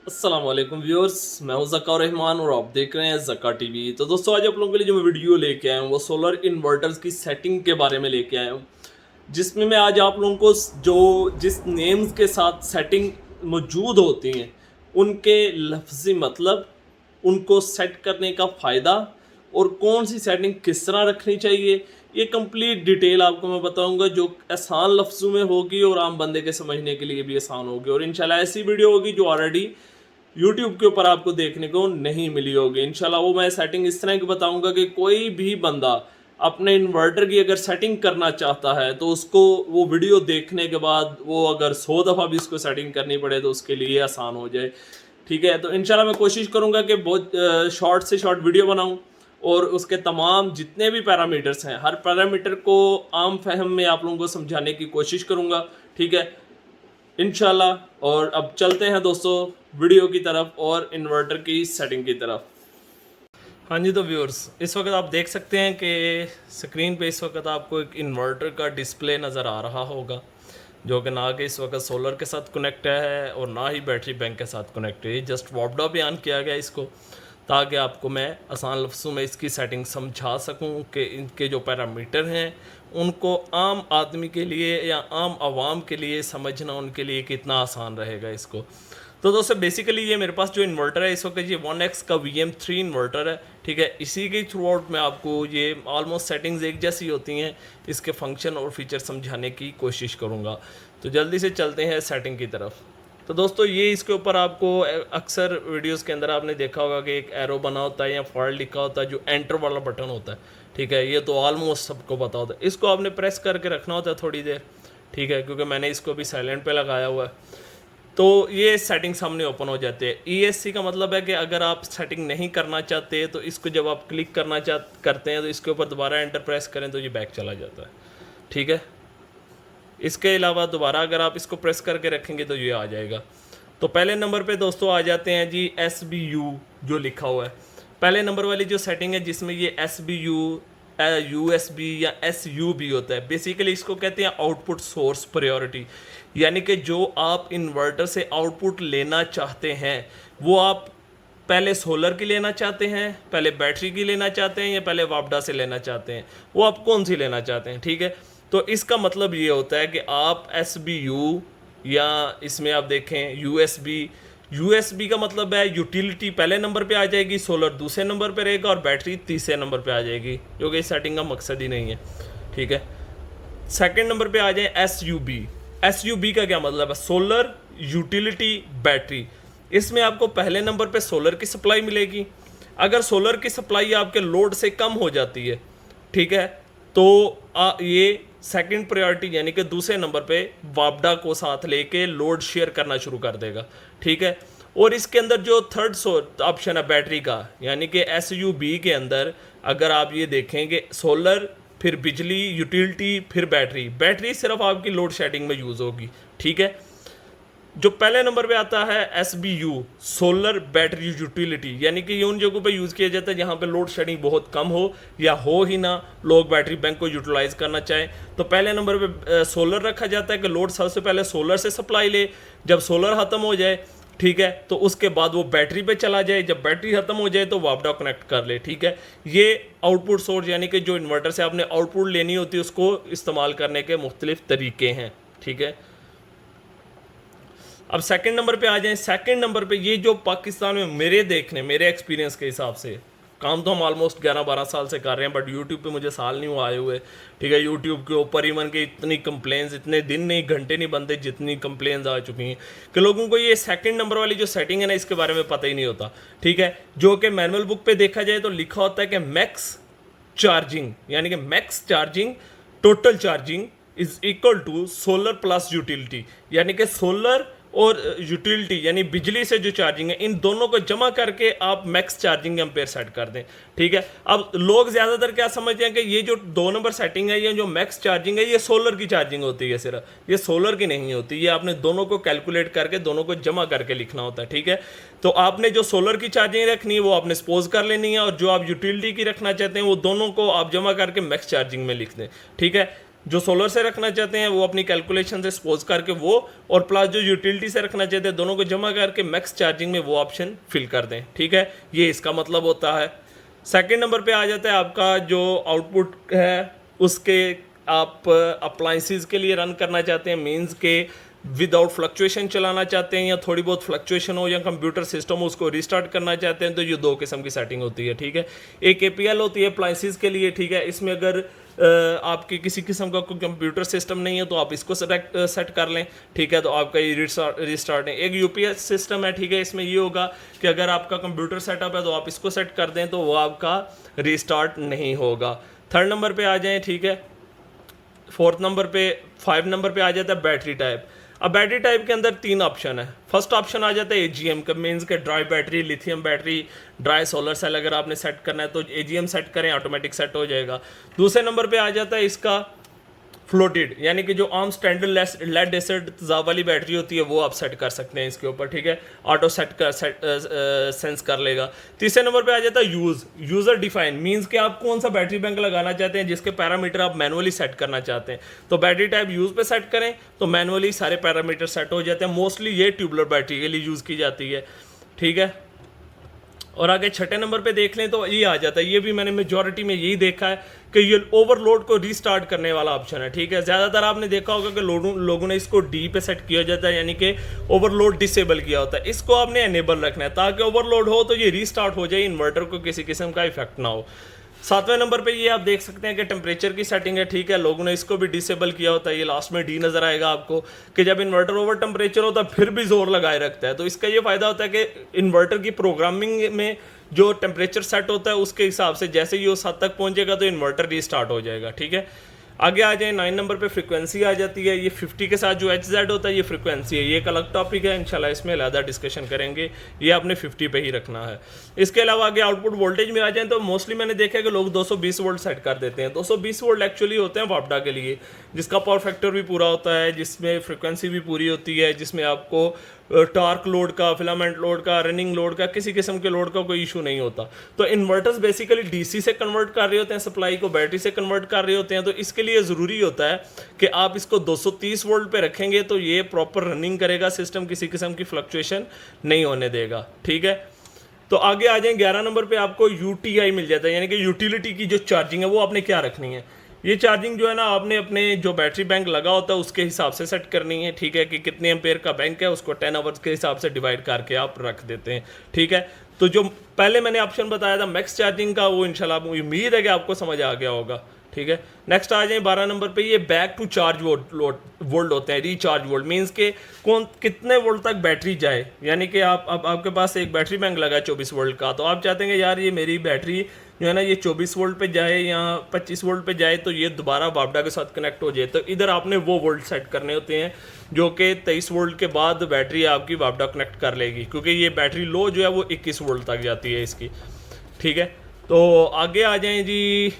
अस्सलाम वालेकुम व्यूअर्स, मैं हूं ज़क्का रहमान और आप देख रहे हैं ज़क्का टीवी। तो दोस्तों आज आप लोगों के लिए जो मैं वीडियो लेके आया हूं वो सोलर इन्वर्टर्स की सेटिंग के बारे में लेके आया हूं, जिसमें मैं आज आप लोगों को जो जिस नेम्स के साथ सेटिंग मौजूद होती हैं उनके लफ्ज़ी मतलब, उनको सेट करने का फ़ायदा और कौन सी सेटिंग किस तरह रखनी चाहिए, ये कंप्लीट डिटेल आपको मैं बताऊंगा जो आसान लफ्ज़ों में होगी और आम बंदे के समझने के लिए भी आसान होगी। और इंशाल्लाह ऐसी वीडियो होगी जो ऑलरेडी यूट्यूब के ऊपर आपको देखने को नहीं मिली होगी। इंशाल्लाह वो मैं सेटिंग इस तरह की बताऊंगा कि कोई भी बंदा अपने इन्वर्टर की अगर सेटिंग करना चाहता है तो उसको वो वीडियो देखने के बाद वो अगर 100 दफ़ा भी उसको सेटिंग करनी पड़े तो उसके लिए आसान हो जाए। ठीक है, तो इंशाल्लाह मैं कोशिश करूंगा कि बहुत शॉर्ट से शॉर्ट वीडियो बनाऊं और उसके तमाम जितने भी पैरामीटर्स हैं हर पैरामीटर को आम फहम में आप लोगों को समझाने की कोशिश करूंगा। ठीक है इंशाल्लाह। और अब चलते हैं दोस्तों वीडियो की तरफ और इन्वर्टर की सेटिंग की तरफ। हाँ जी, तो व्यूअर्स इस वक्त आप देख सकते हैं कि स्क्रीन पे इस वक्त आपको एक इन्वर्टर का डिस्प्ले नज़र आ रहा होगा, जो कि ना कि इस वक्त सोलर के साथ कनेक्ट है और ना ही बैटरी बैंक के साथ कनेक्ट है। जस्ट वापडा बयान किया गया इसको, ताकि आपको मैं आसान लफ्ज़ों में इसकी सेटिंग समझा सकूं कि इनके जो पैरामीटर हैं उनको आम आदमी के लिए या आम आवाम के लिए समझना उनके लिए कितना आसान रहेगा इसको। तो दोस्तों बेसिकली ये मेरे पास जो इन्वर्टर है इस वक्त ये 1X का VM3 इन्वर्टर है। ठीक है, इसी के थ्रू आउट मैं आपको ये ऑलमोस्ट सेटिंग्स एक जैसी होती हैं, इसके फंक्शन और फीचर समझाने की कोशिश करूँगा। तो जल्दी से चलते हैं सेटिंग की तरफ। तो दोस्तों ये इसके ऊपर आपको अक्सर वीडियोस के अंदर आपने देखा होगा कि एक एरो बना होता है या फॉल्ट लिखा होता है जो एंटर वाला बटन होता है। ठीक है, ये तो ऑलमोस्ट सबको पता होता है। इसको आपने प्रेस करके रखना होता है थोड़ी देर। ठीक है, क्योंकि मैंने इसको भी साइलेंट पे लगाया हुआ है। तो ये सेटिंग सामने ओपन हो जाती है। ESC का मतलब है कि अगर आप सेटिंग नहीं करना चाहते तो इसको जब आप क्लिक करते हैं तो इसके ऊपर दोबारा एंटर प्रेस करें तो ये बैक चला जाता है। ठीक है, इसके अलावा दोबारा अगर आप इसको प्रेस करके रखेंगे तो ये आ जाएगा। तो पहले नंबर पे दोस्तों आ जाते हैं जी SBU जो लिखा हुआ है। पहले नंबर वाली जो सेटिंग है जिसमें ये SBU USB या SUB होता है, बेसिकली इसको कहते हैं आउटपुट सोर्स प्रायोरिटी। यानी कि जो आप इन्वर्टर से आउटपुट लेना चाहते हैं वो आप पहले सोलर की लेना चाहते हैं, पहले बैटरी की लेना चाहते हैं या पहले वापडा से लेना चाहते हैं, वो आप कौन सी लेना चाहते हैं। ठीक है, तो इसका मतलब ये होता है कि आप SBU या इसमें आप देखें USB का मतलब है यूटिलिटी पहले नंबर पे आ जाएगी, सोलर दूसरे नंबर पे रहेगा और बैटरी तीसरे नंबर पे आ जाएगी, जो कि इस सेटिंग का मकसद ही नहीं है। ठीक है, सेकंड नंबर पे आ जाए SUB का क्या मतलब है, सोलर यूटिलिटी बैटरी। इसमें आपको पहले नंबर पे सोलर की सप्लाई मिलेगी। अगर सोलर की सप्लाई आपके लोड से कम हो जाती है, ठीक है, तो ये सेकंड प्रायोरिटी यानी कि दूसरे नंबर पे वापडा को साथ लेके लोड शेयर करना शुरू कर देगा। ठीक है, और इसके अंदर जो थर्ड ऑप्शन है बैटरी का, यानी कि SUB के अंदर अगर आप ये देखेंगे सोलर फिर बिजली यूटिलिटी फिर बैटरी सिर्फ आपकी लोड शेडिंग में यूज़ होगी। ठीक है, जो पहले नंबर पे आता है SBU सोलर बैटरी यूटिलिटी, यानी कि ये उन जगहों पे यूज़ किया जाता है जहाँ पे लोड शेडिंग बहुत कम हो या हो ही ना, लोग बैटरी बैंक को यूटिलाइज करना चाहें। तो पहले नंबर पे सोलर रखा जाता है कि लोड सबसे पहले सोलर से सप्लाई ले, जब सोलर ख़त्म हो जाए, ठीक है, तो उसके बाद वो बैटरी पे चला जाए, जब बैटरी ख़त्म हो जाए तो वापडा कनेक्ट कर ले। ठीक है, ये आउटपुट सोर्स यानी कि जो इन्वर्टर से आपने आउटपुट लेनी होती है उसको इस्तेमाल करने के मुख्तलिफ तरीके हैं। ठीक है, अब सेकंड नंबर पे आ जाएं। सेकंड नंबर पे ये जो पाकिस्तान में मेरे एक्सपीरियंस के हिसाब से, काम तो हम ऑलमोस्ट 11-12 साल से कर रहे हैं, बट यूट्यूब पे मुझे साल नहीं हुआ आए हुए। ठीक है, यूट्यूब के ऊपर ही मन के इतनी कंप्लेंट्स, इतने दिन नहीं घंटे नहीं बनते जितनी कंप्लेंट्स आ चुकी हैं कि लोगों को ये सेकंड नंबर वाली जो सेटिंग है ना इसके बारे में पता ही नहीं होता। ठीक है, जो कि मैनुअल बुक पे देखा जाए तो लिखा होता है कि मैक्स चार्जिंग, यानी कि max charging total charging is equal to solar plus utility, यानी कि सोलर और यूटिलिटी यानी बिजली से जो चार्जिंग है इन दोनों को जमा करके आप मैक्स चार्जिंग एम्पेयर सेट कर दें। ठीक है, अब लोग ज़्यादातर क्या समझते हैं कि ये जो 2 नंबर सेटिंग है, ये जो मैक्स चार्जिंग है ये सोलर की चार्जिंग होती है, सिर्फ ये सोलर की नहीं होती, ये आपने दोनों को कैलकुलेट करके दोनों को जमा करके लिखना होता है। ठीक है, तो आपने जो सोलर की चार्जिंग रखनी है वो आपने सपोज कर लेनी है, और जो आप यूटिलिटी की रखना चाहते हैं वो दोनों को आप जमा करके मैक्स चार्जिंग में लिख दें। ठीक है, जो सोलर से रखना चाहते हैं वो अपनी कैलकुलेशन से सपोज करके वो, और प्लस जो यूटिलिटी से रखना चाहते हैं दोनों को जमा करके मैक्स चार्जिंग में वो ऑप्शन फिल कर दें। ठीक है, ये इसका मतलब होता है। सेकंड नंबर पे आ जाता है आपका जो आउटपुट है उसके आप अप्लाइंसेस के लिए रन करना चाहते हैं, मींस के विदाउट फ्लक्चुएशन चलाना चाहते हैं या थोड़ी बहुत फ्लक्चुएशन हो या कंप्यूटर सिस्टम उसको रिस्टार्ट करना चाहते हैं, तो ये दो किस्म की सेटिंग होती है। ठीक है, एक APL होती है अप्लाइंसेस के लिए। ठीक है, इसमें अगर आपके किसी किस्म का कोई कंप्यूटर सिस्टम नहीं है तो आप इसको सेट कर लें। ठीक है, तो आपका ये रिस्टार्ट है। एक UPS सिस्टम है। ठीक है, इसमें ये होगा कि अगर आपका कंप्यूटर सेटअप है तो आप इसको सेट कर दें तो वो आपका रिस्टार्ट नहीं होगा। थर्ड नंबर पे आ जाएं। ठीक है, फोर्थ नंबर पे 5 नंबर पे आ जाता है बैटरी टाइप। अब बैटरी टाइप के अंदर 3 ऑप्शन है। फर्स्ट ऑप्शन आ जाता है AGM का, मीन्स के dry battery, lithium battery, dry solar cell. अगर आपने सेट करना है तो AGM सेट करें, ऑटोमेटिक सेट हो जाएगा। दूसरे नंबर पे आ जाता है इसका फ्लोटेड, यानी कि जो आम स्टैंडर्ड लेड एसिड तेजाब वाली बैटरी होती है वो आप सेट कर सकते हैं इसके ऊपर। ठीक है, ऑटो सेंस कर लेगा। तीसरे नंबर पे आ जाता है यूज़र डिफाइन, मींस कि आप कौन सा बैटरी बैंक लगाना चाहते हैं जिसके पैरामीटर आप मैनुअली सेट करना चाहते हैं। तो बैटरी टाइप यूज़ पे सेट करें तो मैनुअली सारे पैरामीटर सेट हो जाते हैं। मोस्टली ये ट्यूबुलर बैटरी के लिए यूज़ की जाती है। ठीक है, और आगे छठे नंबर पे देख लें तो ये आ जाता है, ये भी मैंने मेजॉरिटी में यही देखा है कि ये ओवरलोड को रीस्टार्ट करने वाला ऑप्शन है। ठीक है, ज़्यादातर आपने देखा होगा कि लोगों ने इसको डी पे सेट किया जाता है, यानी कि ओवरलोड डिसेबल किया होता है। इसको आपने एनेबल रखना है ताकि ओवरलोड हो तो ये रीस्टार्ट हो जाए, इन्वर्टर को किसी किस्म का इफेक्ट ना हो। सातवें नंबर पे ये आप देख सकते हैं कि टेम्परेचर की सेटिंग है। ठीक है, लोगों ने इसको भी डिसेबल किया होता है। ये लास्ट में डी नज़र आएगा आपको कि जब इन्वर्टर ओवर टेम्परेचर होता है फिर भी जोर लगाए रखता है। तो इसका ये फ़ायदा होता है कि इन्वर्टर की प्रोग्रामिंग में जो टेम्परेचर सेट होता है उसके हिसाब से जैसे ही उस हद तक पहुंचेगा तो इन्वर्टर रीस्टार्ट हो जाएगा। ठीक है, आगे आ जाए 9 नंबर पे फ्रीक्वेंसी आ जाती है। ये 50 के साथ जो HZ होता है ये फ्रीक्वेंसी है, ये एक अलग टॉपिक है, इंशाल्लाह इसमें ज़्यादा डिस्कशन करेंगे। ये आपने 50 पे ही रखना है। इसके अलावा आगे आउटपुट वोल्टेज में आ जाए तो मोस्टली मैंने देखा है कि लोग 220 वोल्ट सेट कर देते हैं। 220 वोल्ट एक्चुअली होते हैं वापडा के लिए, जिसका पावर फैक्टर भी पूरा होता है, जिसमें फ्रिक्वेंसी भी पूरी होती है, जिसमें आपको टार्क लोड का, फिलामेंट लोड का, रनिंग लोड का, किसी किस्म के लोड का कोई इशू नहीं होता। तो इन्वर्टर्स बेसिकली DC से कन्वर्ट कर रहे होते हैं, सप्लाई को बैटरी से कन्वर्ट कर रहे होते हैं। तो इसके लिए ज़रूरी होता है कि आप इसको 230 वोल्ट पे रखेंगे तो ये प्रॉपर रनिंग करेगा सिस्टम, किसी किस्म की फ्लक्चुएशन नहीं होने देगा। ठीक है, तो आगे आ जाए 11 नंबर पे आपको UTI मिल जाता है, यानी कि यूटिलिटी की जो चार्जिंग है वो आपने क्या रखनी है। ये चार्जिंग जो है ना आपने अपने जो बैटरी बैंक लगा होता है उसके हिसाब से सेट करनी है। ठीक है, कि कितने एम्पेयर का बैंक है उसको 10 आवर्स के हिसाब से डिवाइड करके आप रख देते हैं। ठीक है, तो जो पहले मैंने ऑप्शन बताया था मैक्स चार्जिंग का वो इंशाल्लाह उम्मीद है कि आपको समझ आ गया होगा। ठीक है, नेक्स्ट आ जाए 12 नंबर पे, ये बैक टू चार्ज वोल्ट होते हैं, रिचार्ज वोल्ट, मीन्स के कितने वोल्ट तक बैटरी जाए। यानी कि आपके पास एक बैटरी बैंक लगा है 24 वोल्ट का, तो आप चाहते हैं कि यार ये मेरी बैटरी जो है ना ये 24 वोल्ट पे जाए या 25 वोल्ट पे जाए तो ये दोबारा वापडा के साथ कनेक्ट हो जाए। तो इधर आपने वो वोल्ट सेट करने होते हैं जो कि 23 वोल्ट के बाद बैटरी आपकी वापडा कनेक्ट कर लेगी, क्योंकि ये बैटरी लो जो है वो 21 वोल्ट तक जाती है इसकी। ठीक है, तो आगे आ जाएं जी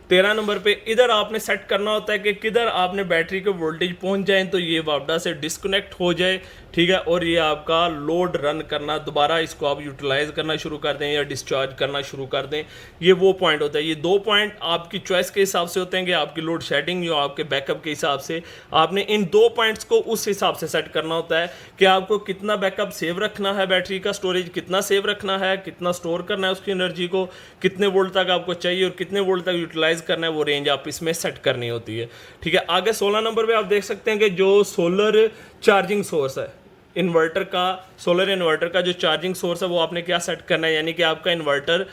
13 नंबर पे, इधर आपने सेट करना होता है कि किधर आपने बैटरी के वोल्टेज पहुंच जाए तो ये वापडा से डिस्कनेक्ट हो जाए। ठीक है, और ये आपका लोड रन करना दोबारा इसको आप यूटिलाइज करना शुरू कर दें या डिस्चार्ज करना शुरू कर दें, ये वो पॉइंट होता है। ये 2 पॉइंट आपकी चॉइस के हिसाब से होते हैं कि आपकी लोड शेडिंग या आपके बैकअप के हिसाब से आपने इन 2 पॉइंट्स को उस हिसाब से सेट करना होता है कि आपको कितना बैकअप सेव रखना है, बैटरी का स्टोरेज कितना सेव रखना है, कितना स्टोर करना है उसकी एनर्जी को, कितने वोल्ट तक आपको चाहिए और कितने वोल्ट तक यूटिलाइज करना है, वो रेंज आप इसमें सेट करनी होती है। ठीक है, आगे 16 नंबर पे आप देख सकते हैं कि जो सोलर चार्जिंग सोर्स है इन्वर्टर का, सोलर इन्वर्टर का जो चार्जिंग सोर्स है वो आपने क्या सेट करना है, यानी कि आपका इन्वर्टर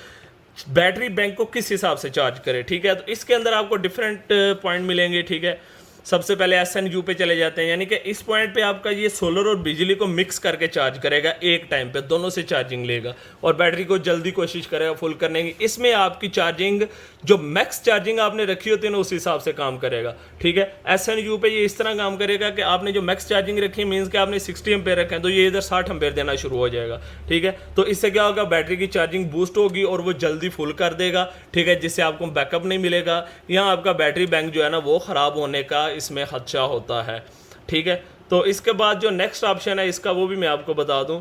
बैटरी बैंक को किस हिसाब से चार्ज करे। ठीक है, तो इसके अंदर आपको डिफरेंट पॉइंट मिलेंगे। ठीक है, सबसे पहले SNU पे चले जाते हैं, यानी कि इस पॉइंट पे आपका ये सोलर और बिजली को मिक्स करके चार्ज करेगा एक टाइम पे, दोनों से चार्जिंग लेगा और बैटरी को जल्दी कोशिश करेगा फुल करने की। इसमें आपकी चार्जिंग जो मैक्स चार्जिंग आपने रखी होती है ना उस हिसाब से काम करेगा। ठीक है, SNU पे ये इस तरह काम करेगा कि आपने जो मैक्स चार्जिंग रखी है, मीन्स कि आपने 60 एम्पेयर रखे हैं तो ये इधर 60 एम्पेयर देना शुरू हो जाएगा। ठीक है, तो इससे क्या होगा, बैटरी की चार्जिंग बूस्ट होगी और वो जल्दी फुल कर देगा। ठीक है, जिससे आपको बैकअप नहीं मिलेगा या आपका बैटरी बैंक जो है ना वो ख़राब होने का इसमें खदशा होता है। ठीक है, तो इसके बाद जो नेक्स्ट ऑप्शन है इसका वो भी मैं आपको बता दूं।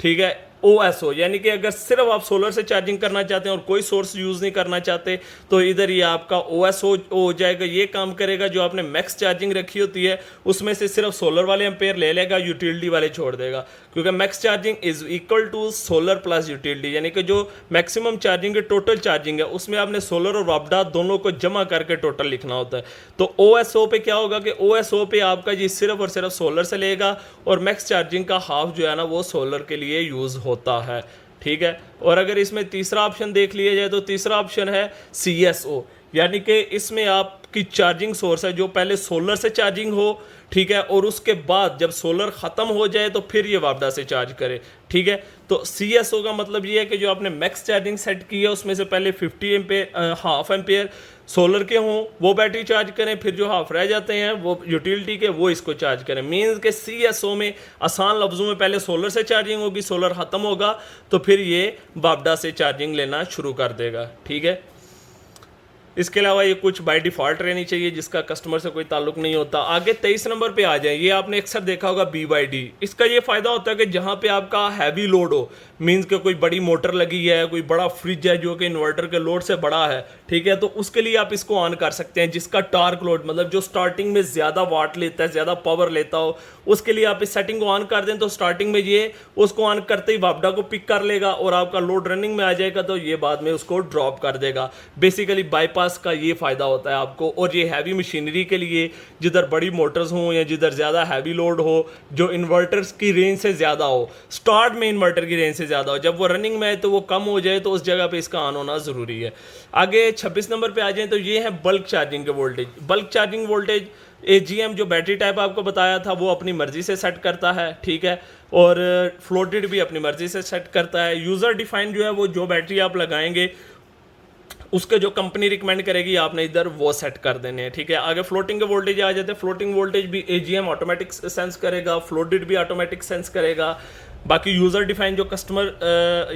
ठीक है, OSO, यानी कि अगर सिर्फ आप सोलर से चार्जिंग करना चाहते हैं और कोई सोर्स यूज़ नहीं करना चाहते तो इधर ये आपका OSO हो जाएगा। ये काम करेगा, जो आपने मैक्स चार्जिंग रखी होती है उसमें से सिर्फ सोलर वाले एम्पेयर ले लेगा, यूटिलिटी वाले छोड़ देगा, क्योंकि max charging is equal to solar plus utility, यानी कि जो मैक्सिमम चार्जिंग है टोटल चार्जिंग है उसमें आपने सोलर और वापडा दोनों को जमा करके टोटल लिखना होता है। तो OSO पे क्या होगा कि OSO पे आपका ये सिर्फ और सिर्फ सोलर से लेगा और मैक्स चार्जिंग का हाफ जो है ना वो सोलर के लिए यूज़ होता है, ठीक है। और अगर इसमें तीसरा ऑप्शन देख लिया जाए तो तीसरा ऑप्शन है CSO, यानी कि इसमें आपकी चार्जिंग सोर्स है जो पहले सोलर से चार्जिंग हो, ठीक है, और उसके बाद जब सोलर ख़त्म हो जाए तो फिर ये वापडा से चार्ज करे, ठीक है। तो CSO का मतलब ये है कि जो आपने मैक्स चार्जिंग सेट की है उसमें से पहले 50 एम्पेयर हाफ एम्पेयर सोलर के हों वो बैटरी चार्ज करें, फिर जो हाफ रह जाते हैं वो यूटिलिटी के वो इसको चार्ज करें। मीन्स के CSO में आसान लफ्ज़ों में पहले सोलर से चार्जिंग होगी, सोलर ख़त्म होगा तो फिर ये वापडा से चार्जिंग लेना शुरू कर देगा, ठीक है। इसके अलावा ये कुछ बाय डिफ़ॉल्ट रहनी चाहिए जिसका कस्टमर से कोई ताल्लुक नहीं होता। आगे 23 नंबर पे आ जाए, ये आपने अक्सर देखा होगा BYD। इसका ये फ़ायदा होता है कि जहाँ पे आपका हैवी लोड हो, मीन्स के कोई बड़ी मोटर लगी है, कोई बड़ा फ्रिज है जो कि इन्वर्टर के लोड से बड़ा है, ठीक है, तो उसके लिए आप इसको ऑन कर सकते हैं। जिसका टार्क लोड मतलब जो स्टार्टिंग में ज़्यादा वाट लेता है, ज़्यादा पावर लेता हो, उसके लिए आप इस सेटिंग को ऑन कर दें तो स्टार्टिंग में ये उसको ऑन करते ही वापडा को पिक कर लेगा और आपका लोड रनिंग में आ जाएगा तो ये बाद में उसको ड्रॉप कर देगा। बेसिकली बाईपास का ये फ़ायदा होता है आपको। और ये हैवी मशीनरी के लिए, जिधर बड़ी मोटर्स हों या जिधर ज़्यादा हैवी लोड हो, जो इन्वर्टर्स की रेंज से ज़्यादा हो, स्टार्ट में इन्वर्टर की रेंज से ज़्यादा हो, जब वो रनिंग में है तो वो कम हो जाए तो उस जगह पे इसका ऑन होना ज़रूरी है। आगे 26 नंबर पे आ जाए तो ये है बल्क चार्जिंग के voltage. Bulk charging voltage AGM जो बैटरी टाइप आपको बताया था वो अपनी मर्ज़ी से सेट करता है, ठीक है, और फ्लोटेड भी अपनी मर्ज़ी से सेट करता है। यूज़र डिफाइंड जो है वो जो बैटरी आप लगाएंगे उसके जो कंपनी रिकमेंड करेगी आपने इधर वो सेट कर देने हैं, ठीक है। आगे फ्लोटिंग के वोल्टेज आ जाते हैं। फ्लोटिंग वोल्टेज भी AGM ऑटोमेटिक सेंस करेगा, फ्लोटेड भी ऑटोमेटिक सेंस करेगा। बाकी यूज़र डिफाइन जो कस्टमर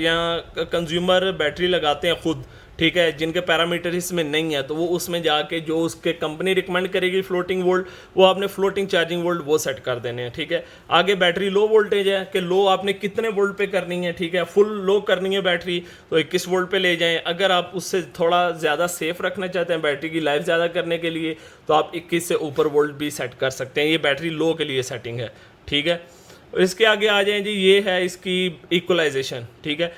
या कंज्यूमर बैटरी लगाते हैं खुद, ठीक है, जिनके पैरामीटर इसमें नहीं है तो वो उसमें जाके जो उसके कंपनी रिकमेंड करेगी फ्लोटिंग वोल्ट वो आपने फ्लोटिंग चार्जिंग वोल्ट वो सेट कर देने हैं, ठीक है। आगे बैटरी लो वोल्टेज है कि लो आपने कितने वोल्ट पे करनी है, ठीक है, फुल लो करनी है बैटरी तो 21 वोल्ट पे ले जाएं। अगर आप उससे थोड़ा ज़्यादा सेफ रखना चाहते हैं बैटरी की लाइफ ज़्यादा करने के लिए तो आप 21 से ऊपर वोल्ट भी सेट कर सकते हैं। ये बैटरी लो के लिए सेटिंग है, ठीक है। इसके आगे आ जाएं जी, ये है इसकी इक्वलाइजेशन, ठीक है।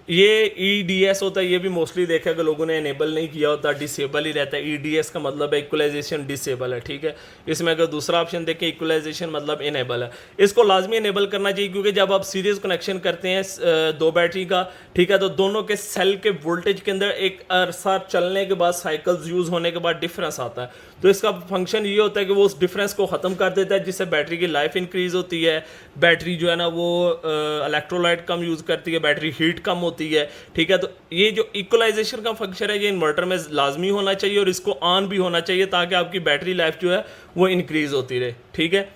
ये EDS होता है, ये भी मोस्टली देखा कि लोगों ने इनेबल नहीं किया होता, डिसेबल ही रहता है। EDS का मतलब है इक्वलाइजेशन डिसेबल है, ठीक है। इसमें अगर दूसरा ऑप्शन देखें इक्वलाइजेशन मतलब इनेबल है, इसको लाजमी इनेबल करना चाहिए क्योंकि जब आप सीरीज कनेक्शन करते हैं दो बैटरी का, ठीक है, तो दोनों के सेल के वोल्टेज के अंदर एक अरसा चलने के बाद साइकिल्स यूज़ होने के बाद डिफरेंस आता है। तो इसका फंक्शन ये होता है कि वो उस डिफरेंस को ख़त्म कर देता है जिससे बैटरी की लाइफ इंक्रीज़ होती है, बैटरी जो है ना वो इलेक्ट्रोलाइट कम यूज़ करती है, बैटरी हीट कम होती है, ठीक है। तो ये जो इक्वलाइजेशन का फंक्शन है ये इन्वर्टर में लाजमी होना चाहिए और इसको ऑन भी होना चाहिए ताकि आपकी बैटरी लाइफ जो है वो इंक्रीज़ होती रहे, ठीक है।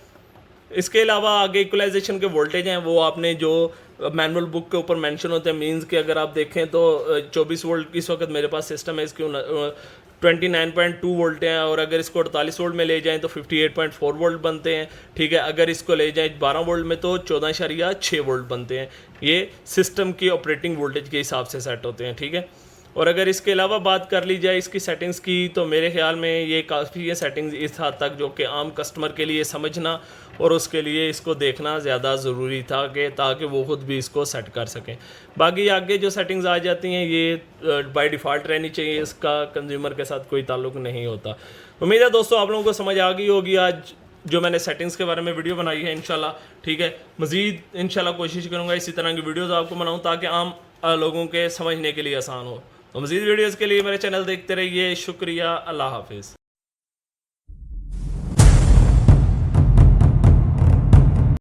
इसके अलावा आगे इक्वलाइजेशन के वोल्टेज हैं वो आपने जो मैनुअल बुक के ऊपर मेंशन होते हैं। मींस कि अगर आप देखें तो 24 वोल्ट इस वक्त मेरे पास सिस्टम है, इसकी 29.2 वोल्ट हैं और अगर इसको 48 वोल्ट में ले जाएं तो 58.4 वोल्ट बनते हैं, ठीक है। अगर इसको ले जाएं 12 वोल्ट में तो 14.6 वोल्ट बनते हैं। ये सिस्टम की ऑपरेटिंग वोल्टेज के हिसाब से सेट होते हैं, ठीक है। और अगर इसके अलावा बात कर ली जाए इसकी सेटिंग्स की तो मेरे ख्याल में ये काफ़ी है सेटिंग्स इस हद तक जो कि आम कस्टमर के लिए समझना और उसके लिए इसको देखना ज़्यादा ज़रूरी था कि ताकि वो खुद भी इसको सेट कर सकें। बाकी आगे जो सेटिंग्स आ जाती हैं ये बाय डिफ़ॉल्ट रहनी चाहिए, इसका कंज्यूमर के साथ कोई ताल्लुक नहीं होता। उम्मीद है दोस्तों आप लोगों को समझ आ गई होगी आज जो मैंने सेटिंग्स के बारे में वीडियो बनाई है इंशाल्लाह, ठीक है। मज़ीद इंशाल्लाह कोशिश करूँगा इसी तरह की वीडियोज़ आपको बनाऊँ ताकि आम लोगों के समझने के लिए आसान हो। तो मज़ीद वीडियोज़ के लिए मेरे चैनल देखते रहिए। शुक्रिया, अल्लाह हाफिज़।